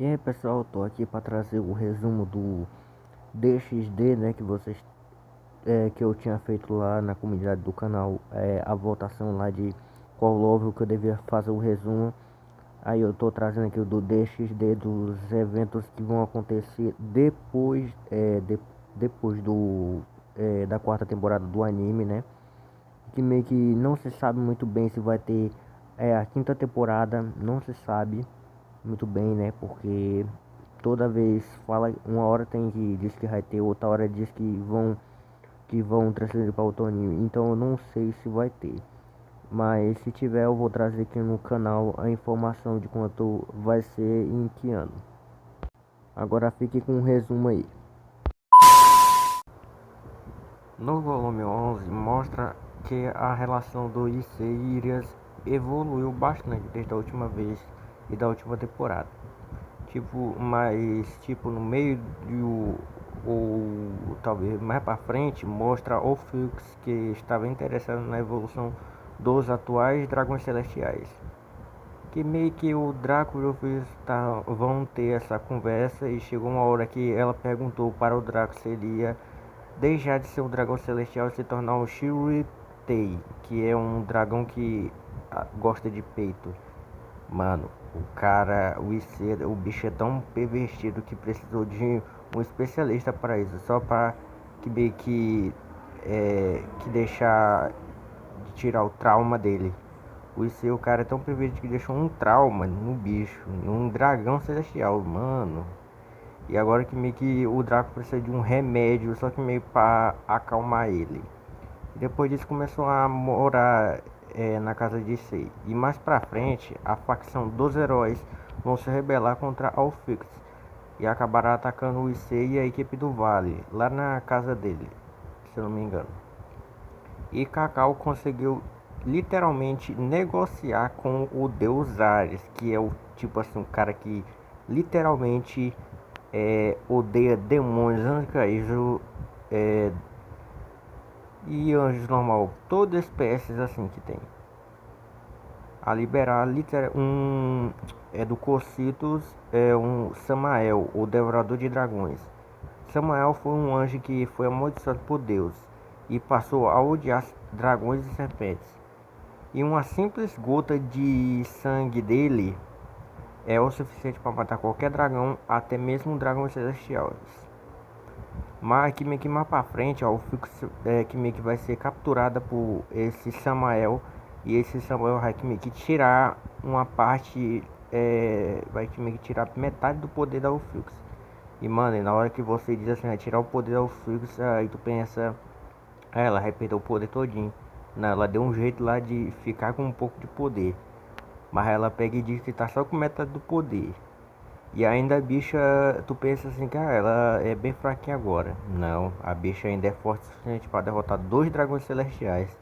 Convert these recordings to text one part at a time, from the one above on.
E aí pessoal, tô aqui para trazer o resumo do DXD, né, que eu tinha feito lá na comunidade do canal, a votação lá de qual level que eu devia fazer o resumo. Aí eu tô trazendo aqui o do DXD dos eventos que vão acontecer depois da quarta temporada do anime, né? Que meio que não se sabe muito bem se vai ter a quinta temporada, não se sabe muito bem, né? Porque toda vez fala, uma hora tem que diz que vai ter, outra hora diz que vão transferir para outro anime. Então eu não sei se vai ter. Mas se tiver eu vou trazer aqui no canal a informação de quanto vai ser e em que ano. Agora fique com um resumo aí. No volume 11 mostra que a relação do Issei e Irias evoluiu bastante desde a última vez e da última temporada. Mas no meio ou talvez mais para frente mostra o Fuchs que estava interessado na evolução dos atuais dragões celestiais. Que meio que o Draco e o Fuchs vão ter essa conversa e chegou uma hora que ela perguntou para o Draco se ele ia deixar de ser um dragão celestial e se tornar um Shiritei, que é um dragão que gosta de peito. Mano, o bicho é tão pervertido que precisou de um especialista para isso, só para que meio que deixar de tirar o trauma dele. O cara é tão pervertido que deixou um trauma no bicho, num dragão celestial, mano. E agora que meio que o Draco precisa de um remédio, só que meio para acalmar ele. Depois disso começou a morar na casa de Sei. E mais pra frente, a facção dos heróis vão se rebelar contra Alphix e acabará atacando o Issei e a equipe do Vale, lá na casa dele, se eu não me engano. E Cacau conseguiu literalmente negociar com o Deus Ares, que é o tipo assim, um cara que literalmente odeia demônios, anjos e anjos normal, todas espécies assim que tem. A liberar do Cocitos um Samael, o Devorador de Dragões. Samael foi um anjo que foi amaldiçoado por Deus e passou a odiar dragões e serpentes. E uma simples gota de sangue dele é o suficiente para matar qualquer dragão, até mesmo dragões celestiais. Mas que meio que mais pra frente, ó, o Fix que meio que vai ser capturada por esse Samael. E esse Samuel vai meio que tirar uma parte, vai meio que tirar metade do poder da Uflux. E mano, na hora que você diz assim, vai tirar o poder da Uflux, aí tu pensa, ela vai perder o poder todinho. Não, ela deu um jeito lá de ficar com um pouco de poder. Mas ela pega e diz que tá só com metade do poder. E ainda a bicha, tu pensa assim, cara, ela é bem fraquinha agora. Não, a bicha ainda é forte o suficiente para derrotar dois dragões celestiais.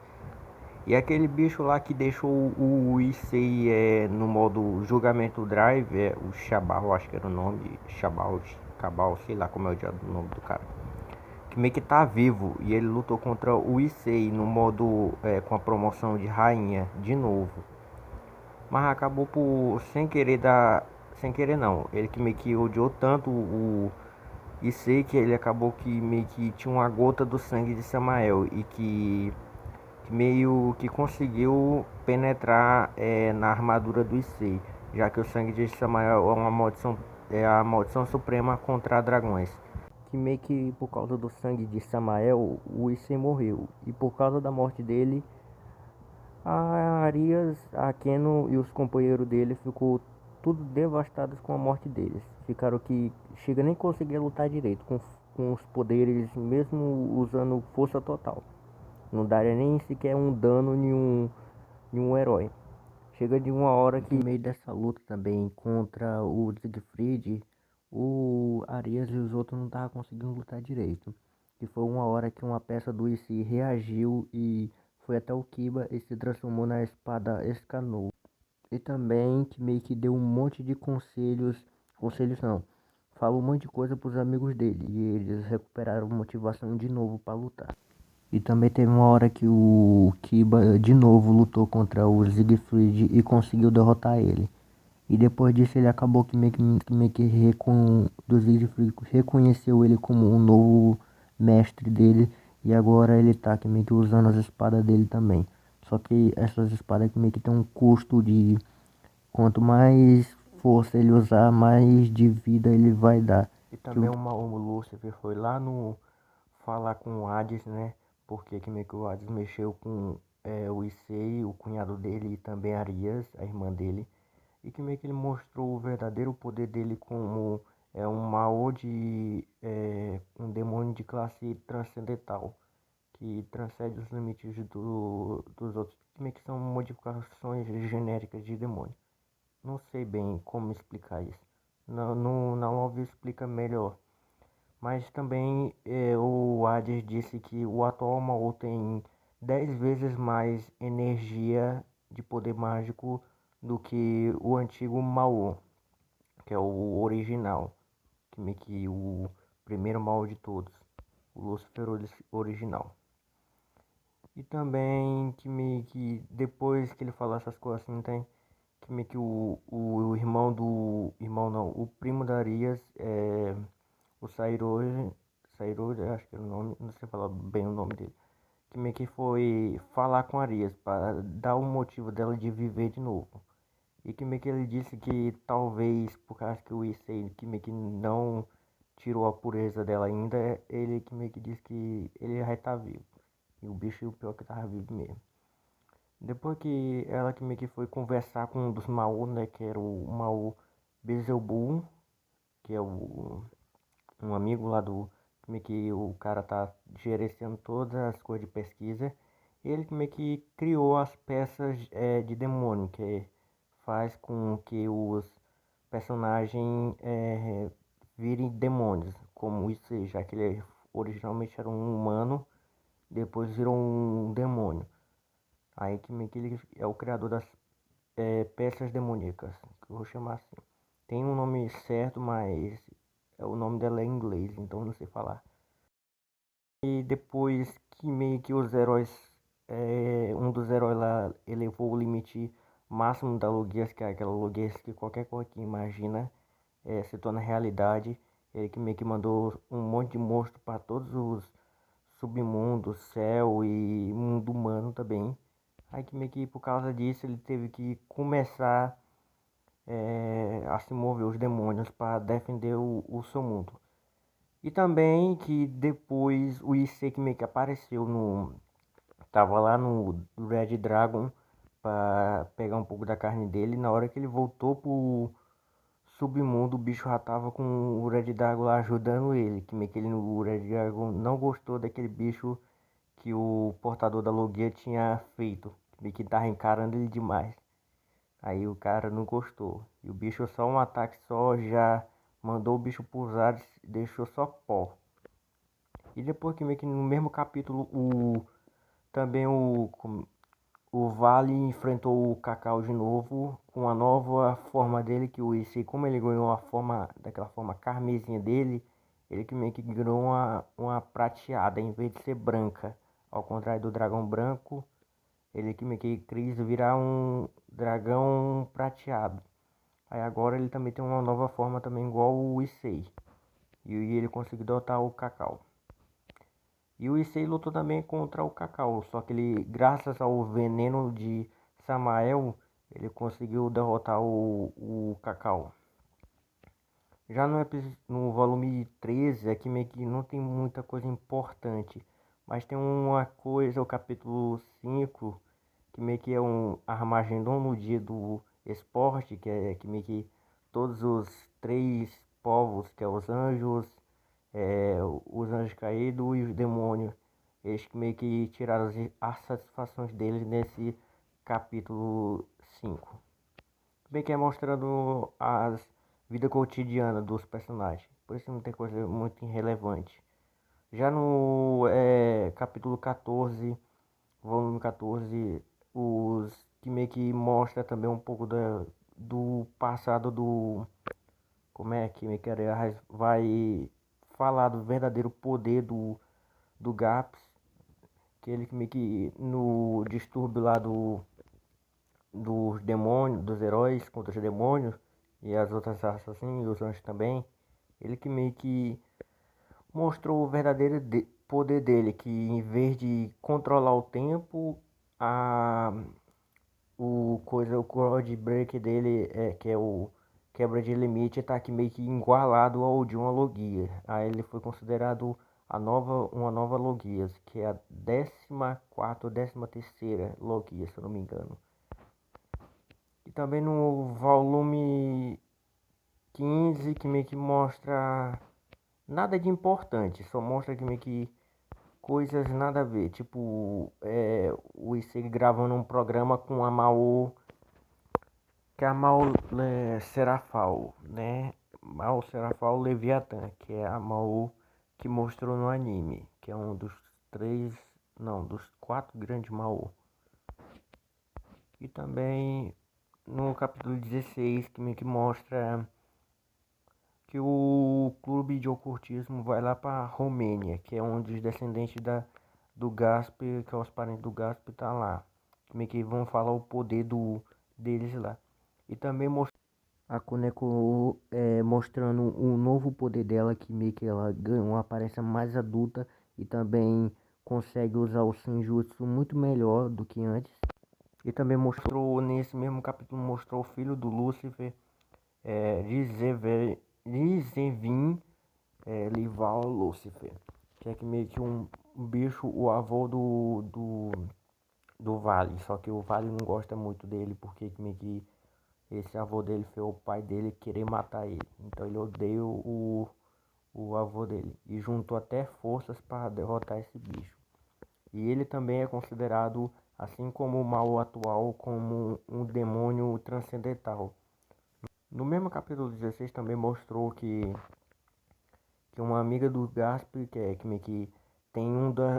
E aquele bicho lá que deixou o Issei no modo julgamento drive, o Shabal, acho que era o nome, Shabal, Cabal, sei lá como é o nome do cara. Que meio que tá vivo e ele lutou contra o Issei no modo com a promoção de rainha de novo. Mas acabou por sem querer dar, sem querer não, ele que meio que odiou tanto e sei que ele acabou que meio que tinha uma gota do sangue de Samael e que meio que conseguiu penetrar na armadura do Issei, já que o sangue de Samael é a maldição suprema contra dragões. Que meio que por causa do sangue de Samael, o Issei morreu. E por causa da morte dele, a Arias, a Keno e os companheiros dele ficou tudo devastados com a morte deles. Ficaram que chega nem conseguia lutar direito com os poderes, mesmo usando força total. Não daria nem sequer um dano em um herói. Chega de uma hora que no meio dessa luta também contra o Siegfried, o Arias e os outros não estavam conseguindo lutar direito. Que foi uma hora que uma peça do IC reagiu e foi até o Kiba e se transformou na espada Escanor. E também que meio que deu um monte de conselhos não, falou um monte de coisa pros amigos dele e eles recuperaram motivação de novo para lutar. E também teve uma hora que o Kiba de novo lutou contra o Siegfried e conseguiu derrotar ele. E depois disso ele acabou que dos Griffith reconheceu ele como um novo mestre dele. E agora ele tá que meio que usando as espadas dele também. Só que essas espadas que meio que tem um custo de quanto mais força ele usar, mais de vida ele vai dar. E também o Lúcifer foi lá no falar com o Hades, né? Porque que meio que o Hades mexeu com o Issei, o cunhado dele, e também Arias, a irmã dele. E que meio que ele mostrou o verdadeiro poder dele como um Mao de um demônio de classe transcendental, que transcende os limites dos outros, que meio que são modificações genéricas de demônio. Não sei bem como explicar isso. Na obra explica melhor. Mas também o Hades disse que o atual Mao tem 10 vezes mais energia de poder mágico do que o antigo Mao, que é o original, que meio que o primeiro Mao de todos, o Lúcifer original. E também que meio que depois que ele falou essas coisas assim, tem que meio que o irmão do. Irmão não, o primo da Arias, o Sairoj, acho que é o nome, não sei falar bem o nome dele. Que meio que foi falar com a Arias para dar o motivo dela de viver de novo. E que meio que ele disse que talvez, por causa que o Issei que meio que não tirou a pureza dela ainda, ele que meio que disse que ele já tá vivo. E o bicho, o pior que tava vivo mesmo. Depois que ela que meio que foi conversar com um dos Maô, né, que era o Maô Beelzebub, que é um amigo lá do, meio que o cara tá gerenciando todas as coisas de pesquisa. Ele meio que criou as peças de demônio, que faz com que os personagens virem demônios, como isso seja, já que ele originalmente era um humano, depois virou um demônio. Aí que meio que ele é o criador das peças demoníacas, que eu vou chamar assim. Tem um nome certo, mas o nome dela é em inglês, então eu não sei falar. E depois que meio que os heróis, um dos heróis lá elevou o limite máximo da Logias, que é aquela Logias que qualquer coisa que imagina se torna realidade. Ele que meio que mandou um monte de monstro para todos os submundos, céu e mundo humano também. Aí que meio que por causa disso ele teve que começar a se mover os demônios para defender o seu mundo. E também que depois o Issei que meio que apareceu no. Tava lá no Red Dragon para pegar um pouco da carne dele. Na hora que ele voltou pro submundo, o bicho já tava com o Red Dragon lá ajudando ele. Que meio que ele, o Red Dragon não gostou daquele bicho que o portador da Logia tinha feito. Que meio que tava encarando ele demais. Aí o cara não gostou. E o bicho só um ataque só já mandou o bicho pros ares, deixou só pó. E depois que meio que no mesmo capítulo também o Vale enfrentou o Cacau de novo com a nova forma dele que o Issei, como ele ganhou a forma daquela forma carmesinha dele, ele que meio que ganhou uma prateada em vez de ser branca. Ao contrário do dragão branco, ele que meio que quis virar um dragão prateado. Aí agora ele também tem uma nova forma também igual o Issei. E ele conseguiu derrotar o Cacau. E o Issei lutou também contra o Cacau, só que ele, graças ao veneno de Samael, ele conseguiu derrotar o Cacau. Já no volume 13, aqui meio que não tem muita coisa importante, mas tem uma coisa, o capítulo 5, que meio que é um Armagedon no dia do esporte, que é que meio que todos os três povos, que é é, os anjos caídos e os demônios, eles que meio que tiraram as satisfações deles nesse capítulo 5. Bem que é mostrando as vida cotidiana dos personagens, por isso não tem coisa muito irrelevante. Já no capítulo 14, volume 14, os que meio que mostra também um pouco do passado do. Como é que meio que vai falar do verdadeiro poder do Gaps, que ele meio que no distúrbio lá dos demônios, dos heróis contra os demônios, e as outras raças assim, e os anjos também. Ele que meio que mostrou o verdadeiro poder dele, que em vez de controlar o tempo, a o code break dele é que é o quebra de limite tá aqui meio que igualado ao de uma Logia. Aí ele foi considerado uma nova Logia, que é a 14ª ou 13ª Logia, se eu não me engano. E também no volume 15 que meio que mostra nada de importante, só mostra que meio que coisas nada a ver, tipo, o Issei gravando um programa com a Mao, que é a Mao Serafal, né? Mao Serafal Leviathan, que é a Mao que mostrou no anime, que é um dos três, não, dos quatro grandes Mao. E também no capítulo 16, que meio que mostra que o clube de ocultismo vai lá para Romênia, que é onde os descendentes do Gasper, que é os parentes do Gasper, tá lá. Meio que vão falar o poder deles lá. E também a Koneko mostrando um novo poder dela, que meio que ela ganha uma aparência mais adulta e também consegue usar o Senjutsu muito melhor do que antes. E também mostrou, nesse mesmo capítulo, mostrou o filho do Lúcifer, Rizevin Lival Lucifer, que é que meio que um bicho, o avô do Vale, só que o Vale não gosta muito dele, porque meio que esse avô dele foi o pai dele querer matar ele, então ele odeia o avô dele, e juntou até forças para derrotar esse bicho. E ele também é considerado, assim como o mal atual, como um demônio transcendental. No mesmo capítulo 16 também mostrou que uma amiga do Gasper, que meio que tem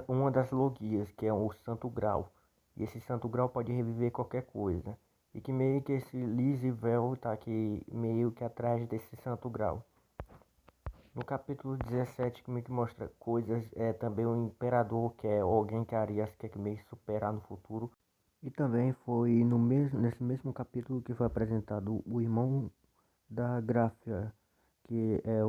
uma das logias, que é o Santo Grau. E esse Santo Grau pode reviver qualquer coisa. E que meio que esse Lizivel tá aqui meio que atrás desse Santo Grau. No capítulo 17, que meio que mostra coisas, também o Imperador, que é alguém que a Arias quer que meio que superar no futuro. E também foi nesse mesmo capítulo que foi apresentado o irmão da Gráfia, que é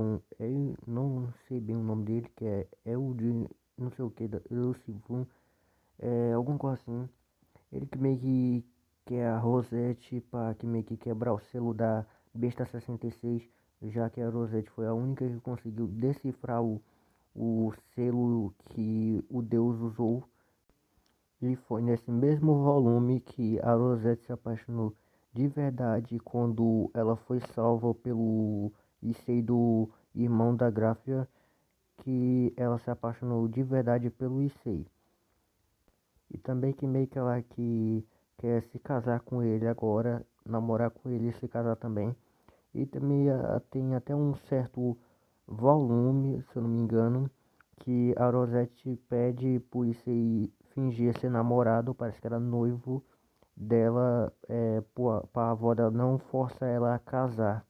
não sei bem o nome dele, que é o de não sei o que, da Lucifun, alguma coisa assim. Ele que meio que quer a Rosette para que meio que quebrar o selo da Besta 66, já que a Rosette foi a única que conseguiu decifrar o selo que o Deus usou. E foi nesse mesmo volume que a Rosette se apaixonou de verdade quando ela foi salva pelo Issei do irmão da Gráfia, que ela se apaixonou de verdade pelo Issei. E também que meio que ela que quer se casar com ele agora, namorar com ele e se casar também. E também tem até um certo volume, se eu não me engano, que a Rosette pede por isso aí fingir ser namorado, parece que era noivo dela, para a avó dela não força ela a casar.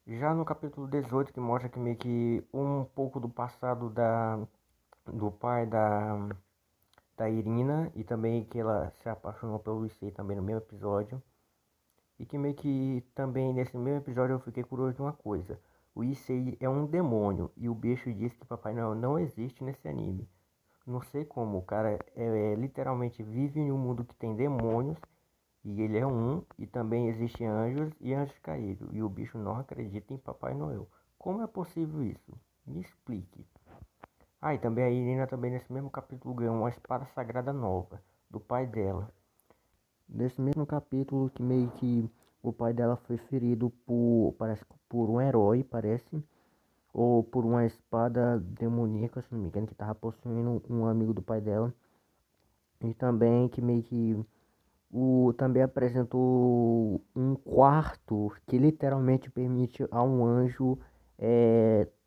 Já no capítulo 18, que mostra que meio que um pouco do passado do pai da Irina, e também que ela se apaixonou pelo Issei também no mesmo episódio. E que meio que também nesse mesmo episódio eu fiquei curioso de uma coisa. O Issei é um demônio e o bicho disse que Papai Noel não existe nesse anime. Não sei como, o cara literalmente vive em um mundo que tem demônios e ele é um, e também existem anjos e anjos caídos, e o bicho não acredita em Papai Noel. Como é possível isso? Me explique. Ah, e também a Irina também nesse mesmo capítulo ganhou uma espada sagrada nova do pai dela. Nesse mesmo capítulo que meio que o pai dela foi ferido parece que por um herói, parece, ou por uma espada demoníaca, se não me engano, que tava possuindo um amigo do pai dela. E também que meio que também apresentou um quarto que literalmente permite a um anjo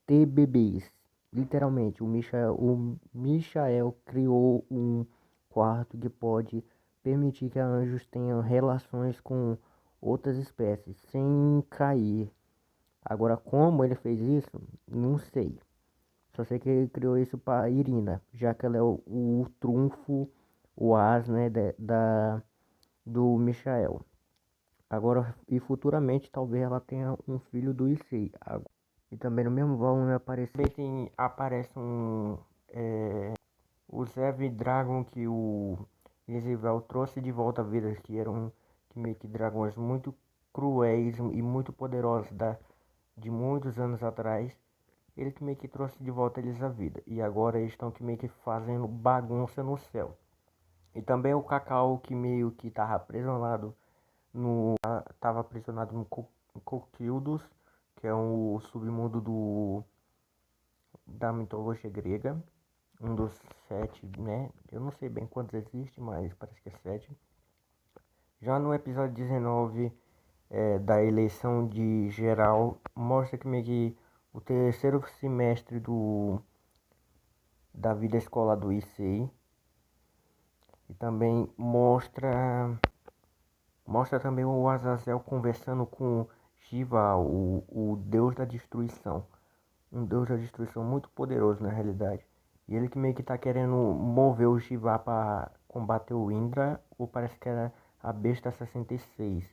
ter bebês. Literalmente, o Michael criou um quarto que pode permitir que anjos tenham relações com outras espécies sem cair. Agora, como ele fez isso, não sei. Só sei que ele criou isso para Irina, já que ela é o trunfo, o as, né, do Michael. Agora e futuramente talvez ela tenha um filho do Issei. E também no mesmo volume aparece o Zev Dragon que o Ezevel trouxe de volta à vida, que eram que meio que dragões muito cruéis e muito poderosos de muitos anos atrás. Ele que meio que trouxe de volta eles à vida. E agora eles estão que meio que fazendo bagunça no céu. E também o Cacau que meio que tava aprisionado no Coquildos, que é o submundo da mitologia grega, um dos sete, né? Eu não sei bem quantos existe, mas parece que é sete. Já no episódio 19 da eleição de geral, mostra que meio que o terceiro semestre da vida escolar do ICI. E também mostra também o Azazel conversando com Shiva, o deus da destruição. Um deus da destruição muito poderoso na realidade. E ele que meio que tá querendo mover o Shiva para combater o Indra, ou parece que era a besta 66,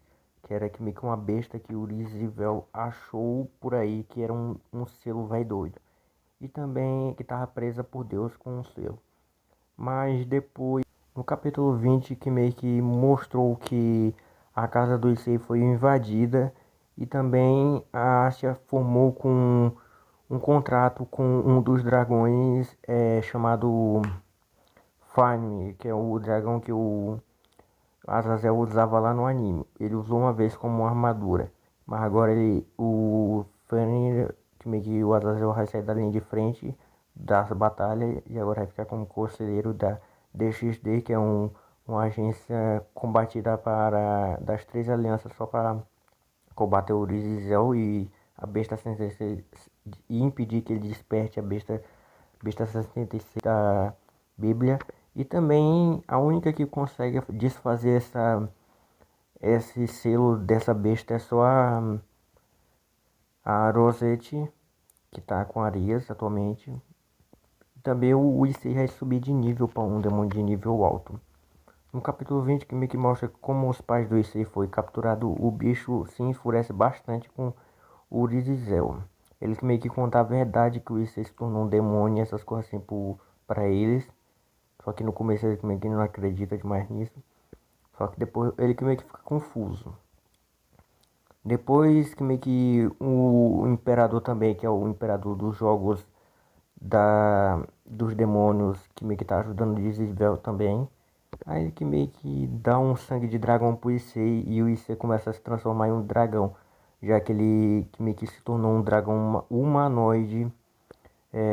que era que meio que uma besta que o Rizivel achou por aí, que era um selo vai doido. E também que estava presa por Deus com um selo. Mas depois, no capítulo 20, que meio que mostrou que a casa do Issei foi invadida e também a Asha formou com um contrato com um dos dragões chamado Farm, que é o dragão que o Azazel usava lá no anime. Ele usou uma vez como uma armadura, mas agora o Fenrir, que meio que o Azazel vai sair da linha de frente das batalhas e agora vai ficar como conselheiro da DXD, que é uma agência combatida das três alianças só para combater o Rizel e a besta 66 e impedir que ele desperte a besta 66 da Bíblia. E também a única que consegue desfazer esse selo dessa besta é só a Rosette, que tá com Arias atualmente. Também o Issei vai subir de nível para um demônio de nível alto. No capítulo 20, que meio que mostra como os pais do Issei foi capturado, o bicho se enfurece bastante com o Urizel. Ele que meio que conta a verdade que o Issei se tornou um demônio, essas coisas assim pra eles. Só que no começo ele meio que não acredita demais nisso. Só que depois ele que meio que fica confuso. Depois que meio que o imperador também, que é o imperador dos jogos dos demônios, que meio que tá ajudando Disvel também. Aí ele que meio que dá um sangue de dragão pro Issei e o Issei começa a se transformar em um dragão. Já que ele que meio que se tornou um dragão humanoide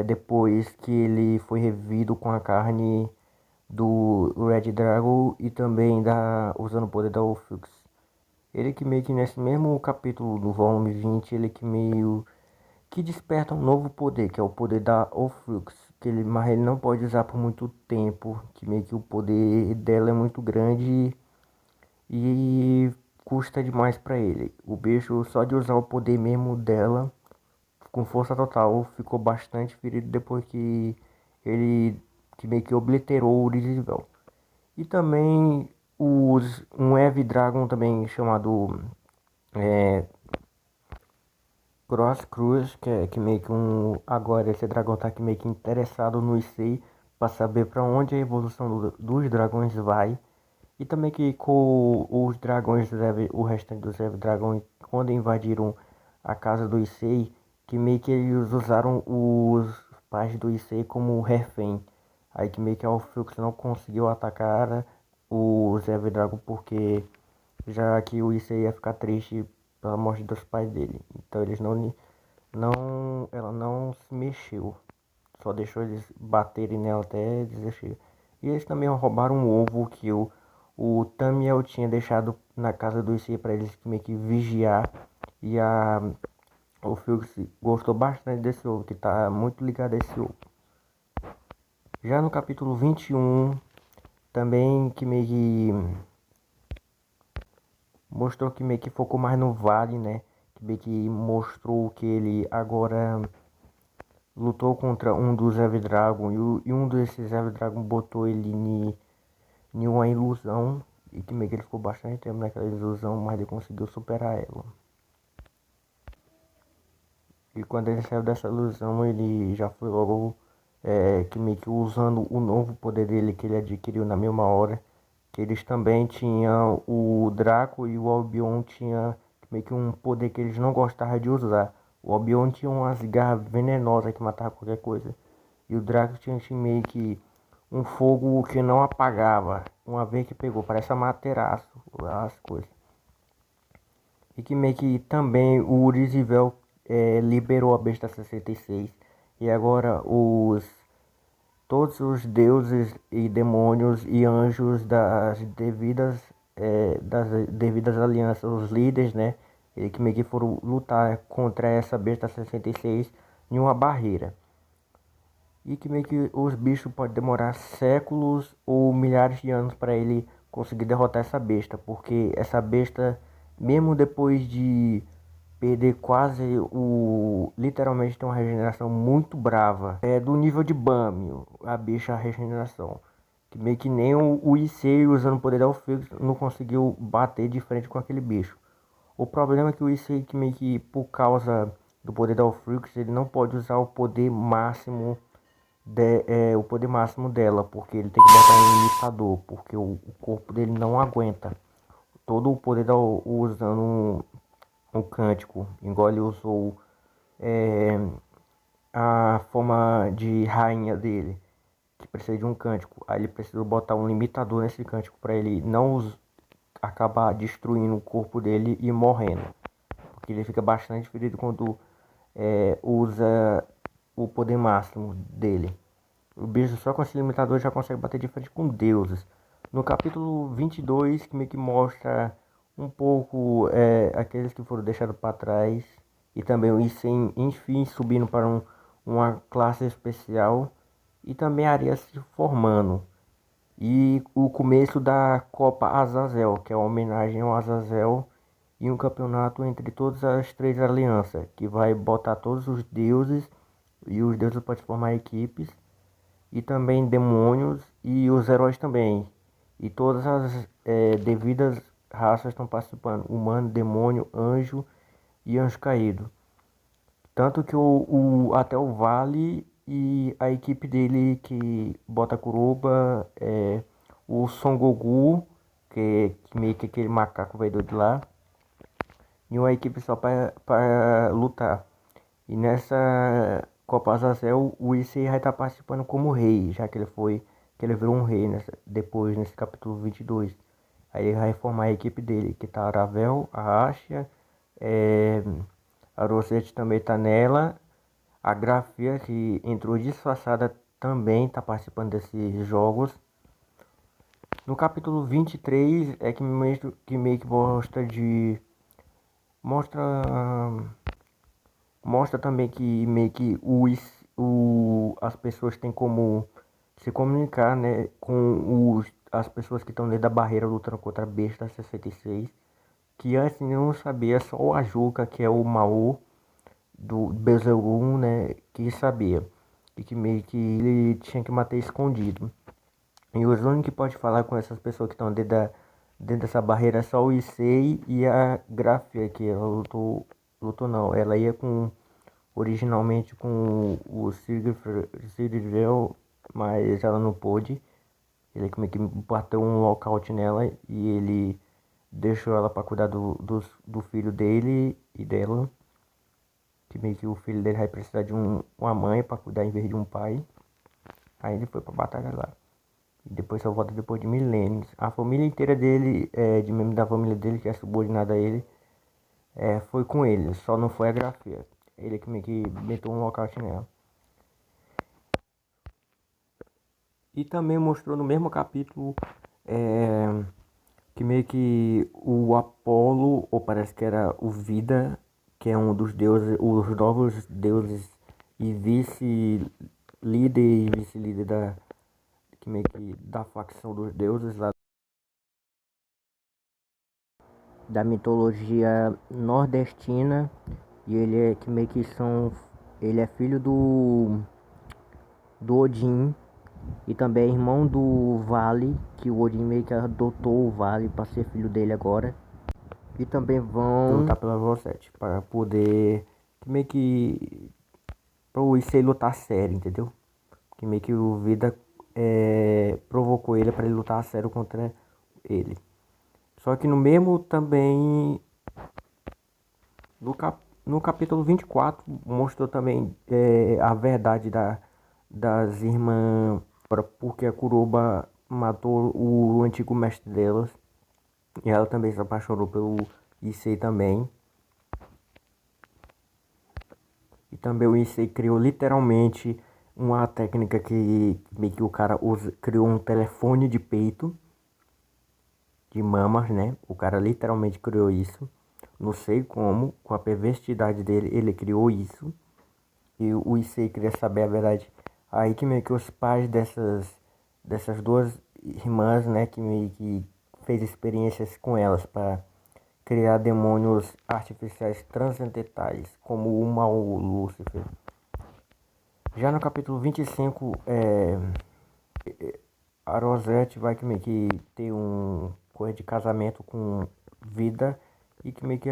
depois que ele foi revivido com a carne do Red Dragon e também usando o poder da Ophiuchs. Ele que meio que nesse mesmo capítulo do volume 20, ele que meio que desperta um novo poder, que é o poder da Ophiuchs, mas ele não pode usar por muito tempo, que meio que o poder dela é muito grande e custa demais para ele. O bicho só de usar o poder mesmo dela com força total ficou bastante ferido depois que ele que meio que obliterou o Urizivel. E também um Heavy Dragon também chamado é, Cross Cruz, que meio que agora esse dragão tá aqui meio que interessado no Issei para saber para onde a evolução dos dragões vai. E também que com os dragões, o restante dos Heavy Dragões, quando invadiram a casa do Issei, que meio que eles usaram os pais do Issei como refém. Aí que meio que a Alfrux não conseguiu atacar o Heavy Dragon porque já que o Issei ia ficar triste pela morte dos pais dele. Então ela não se mexeu. Só deixou eles baterem nela até desistir. E eles também roubaram um ovo que o Tamiel tinha deixado na casa do Issei para eles meio que vigiar. E o Felix gostou bastante desse ovo, que tá muito ligado a esse ovo. Já no capítulo 21, também que meio que mostrou que meio que focou mais no Vale, né? Que meio que mostrou que ele agora lutou contra um dos Heavy Dragon e um desses Heavy Dragon botou ele em uma ilusão E que meio que ele ficou bastante tempo naquela ilusão, mas ele conseguiu superar ela. E quando ele saiu dessa ilusão, ele já foi logo que meio que usando o novo poder dele que ele adquiriu na mesma hora. Que eles também tinham, o Draco e o Albion tinha meio que um poder que eles não gostavam de usar. O Albion tinha umas garras venenosas que matavam qualquer coisa. E o Draco tinha assim, meio que um fogo que não apagava. Uma vez que pegou, parece amateraço as coisas. E que meio que também o Urizivel liberou a besta 66. E agora todos os deuses e demônios e anjos das devidas alianças, os líderes, né? E que meio que foram lutar contra essa besta 66 em uma barreira. E que meio que os bichos podem demorar séculos ou milhares de anos para ele conseguir derrotar essa besta, porque essa besta, mesmo depois de perder quase literalmente tem uma regeneração muito brava, é do nível de Bami, a bicha a regeneração, que meio que nem o Issei usando o poder da Alfix não conseguiu bater de frente com aquele bicho. O problema é que o Issei que meio que por causa do poder da Alfix ele não pode usar o poder máximo dela, porque ele tem que botar em limitador, porque o corpo dele não aguenta todo o poder usando um cântico, igual ele usou é, a forma de rainha dele, que precisa de um cântico. Aí ele precisa botar um limitador nesse cântico para ele não acabar destruindo o corpo dele e morrendo, porque ele fica bastante ferido quando usa o poder máximo dele. O bicho só com esse limitador já consegue bater de frente com deuses. No capítulo 22, que meio que mostra um pouco aqueles que foram deixados para trás. E também o Issei, enfim, subindo para uma classe especial. E também a Aria se formando. E o começo da Copa Azazel, que é uma homenagem ao Azazel. E um campeonato entre todas as três alianças. Que vai botar todos os deuses. E os deuses podem formar equipes e também demônios e os heróis também. E todas as devidas raças estão participando: humano, demônio, anjo e anjo caído. Tanto que até o Vale e a equipe dele que bota Kuroba, o Son Goku, que meio que aquele macaco veio de lá, e uma equipe só para lutar. E nessa Copa Azazel, o Issei vai estar participando como rei, já que ele virou um rei depois, nesse capítulo 22. Aí ele vai formar a equipe dele, que tá a Ravel, a Asha, a Rosette também tá nela, a Grafia, que entrou disfarçada, também tá participando desses jogos. No capítulo 23 é que meio que mostra mostra também que meio que as pessoas têm como se comunicar, né, com as pessoas que estão dentro da barreira lutando contra a besta 66, que antes não sabia, só o Ajuka, que é o Mao do Beelzebub, né, que sabia. E que meio que ele tinha que matar escondido. E os únicos que pode falar com essas pessoas que estão dentro dessa barreira é só o Issei e a Grafia, que ela lutou não, ela ia originalmente com o Sigurd, mas ela não pôde. Ele meio que bateu um lockout nela e ele deixou ela para cuidar do filho dele e dela. Que meio que o filho dele vai precisar de uma mãe para cuidar em vez de um pai. Aí ele foi pra batalha lá. E depois só volta depois de milênios. A família inteira dele, de membro da família dele, que é subordinada a ele, foi com ele. Só não foi a Grafia. Ele que meio que meteu um lockout nela. E também mostrou no mesmo capítulo que meio que o Apolo, ou parece que era o Vida, que é um dos deuses, os novos deuses e vice-líder e vice-líder que meio que da facção dos deuses lá da mitologia nordestina. E ele é que meio que ele é filho do Odin, E também é irmão do Vale, que o Odin meio que adotou o Vale para ser filho dele agora. E também vão lutar pela Velocete, para poder meio que para o Issei lutar sério, entendeu? Que meio que o Vida provocou ele para ele lutar a sério contra ele. Só que no mesmo também no capítulo 24 mostrou também a verdade das irmãs, porque a Kuroba matou o antigo mestre delas. E ela também se apaixonou pelo Issei também. E também o Issei criou literalmente uma técnica que meio que o cara criou um telefone de peito, de mamas, né? O cara literalmente criou isso. Não sei como, com a perversidade dele, ele criou isso. E o Issei queria saber a verdade. Aí que meio que os pais dessas duas irmãs, né? Que meio que fez experiências com elas para criar demônios artificiais transcendentais, como o mal Lúcifer. Já no capítulo 25, a Rosette vai que meio que ter um coisa de casamento com Vida e que meio que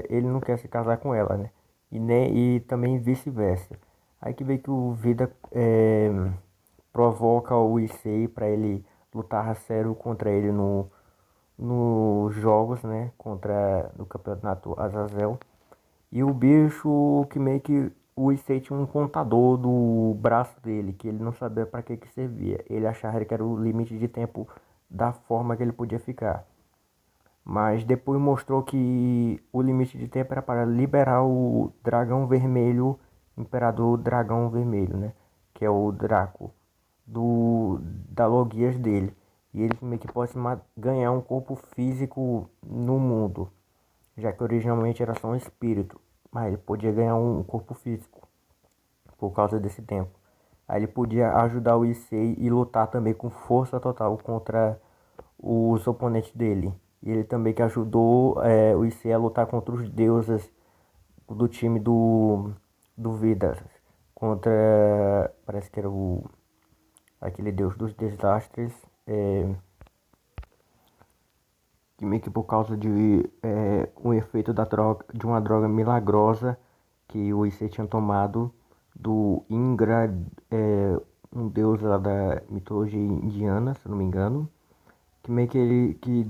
ele não quer se casar com ela, né? E também vice-versa. Aí que meio que o Vida provoca o Issei para ele lutar a sério contra ele nos jogos, né? Contra no campeonato Azazel. E o bicho que meio que o Issei tinha um contador do braço dele, que ele não sabia para que servia. Ele achava que era o limite de tempo da forma que ele podia ficar. Mas depois mostrou que o limite de tempo era para liberar o dragão vermelho, Imperador Dragão Vermelho, né? Que é o Draco, da Logias dele. E ele meio que pode ganhar um corpo físico no mundo, já que originalmente era só um espírito, mas ele podia ganhar um corpo físico por causa desse tempo. Aí ele podia ajudar o Issei e lutar também com força total contra os oponentes dele. E ele também que ajudou o Issei a lutar contra os deuses do time do Vidas. Contra, parece que era aquele deus dos desastres. Que meio que por causa de um efeito de uma droga milagrosa que o Issei tinha tomado do Ingra, um deus lá da mitologia indiana, se não me engano, que meio que ele que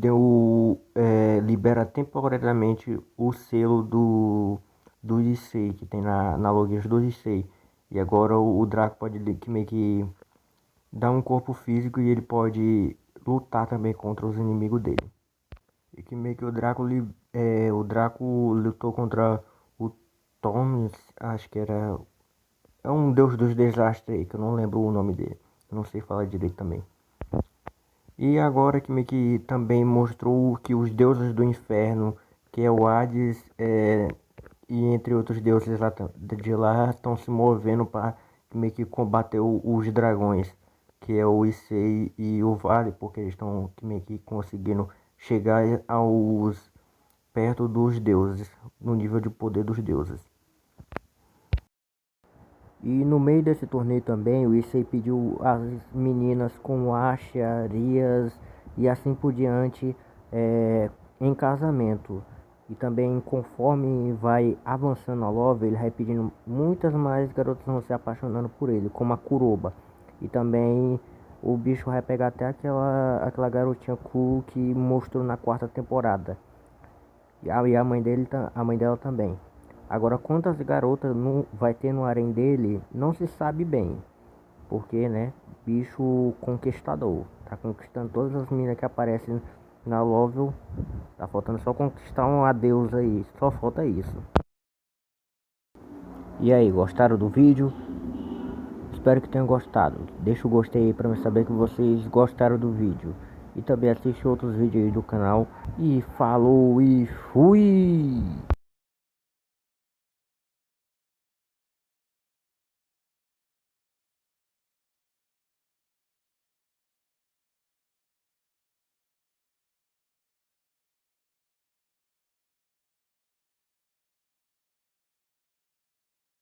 libera temporariamente o selo do Issei, que tem na Logias do Issei. E agora o Draco pode que meio que dar um corpo físico e ele pode lutar também contra os inimigos dele. E que meio que o Draco lutou contra o Thomas, acho que era. É um deus dos desastres aí, que eu não lembro o nome dele. Eu não sei falar direito também. E agora que meio que também mostrou que os deuses do inferno, que é o Hades, e entre outros deuses lá, de lá, estão se movendo para meio que combater os dragões, que é o Issei e o Vale, porque eles estão meio que conseguindo chegar perto dos deuses, no nível de poder dos deuses. E no meio desse torneio também, o Issei pediu as meninas como Asha, Rias e assim por diante em casamento. E também conforme vai avançando a love, ele vai pedindo muitas mais garotas vão se apaixonando por ele, como a Kuroba. E também o bicho vai pegar até aquela garotinha cool que mostrou na quarta temporada. E a mãe dela também. Agora, quantas garotas vai ter no harém dele, não se sabe bem. Porque, né, bicho conquistador. Tá conquistando todas as meninas que aparecem na Lovell. Tá faltando só conquistar uma deusa aí. Só falta isso. E aí, gostaram do vídeo? Espero que tenham gostado. Deixa o gostei aí pra me saber que vocês gostaram do vídeo. E também assiste outros vídeos aí do canal. E falou e fui!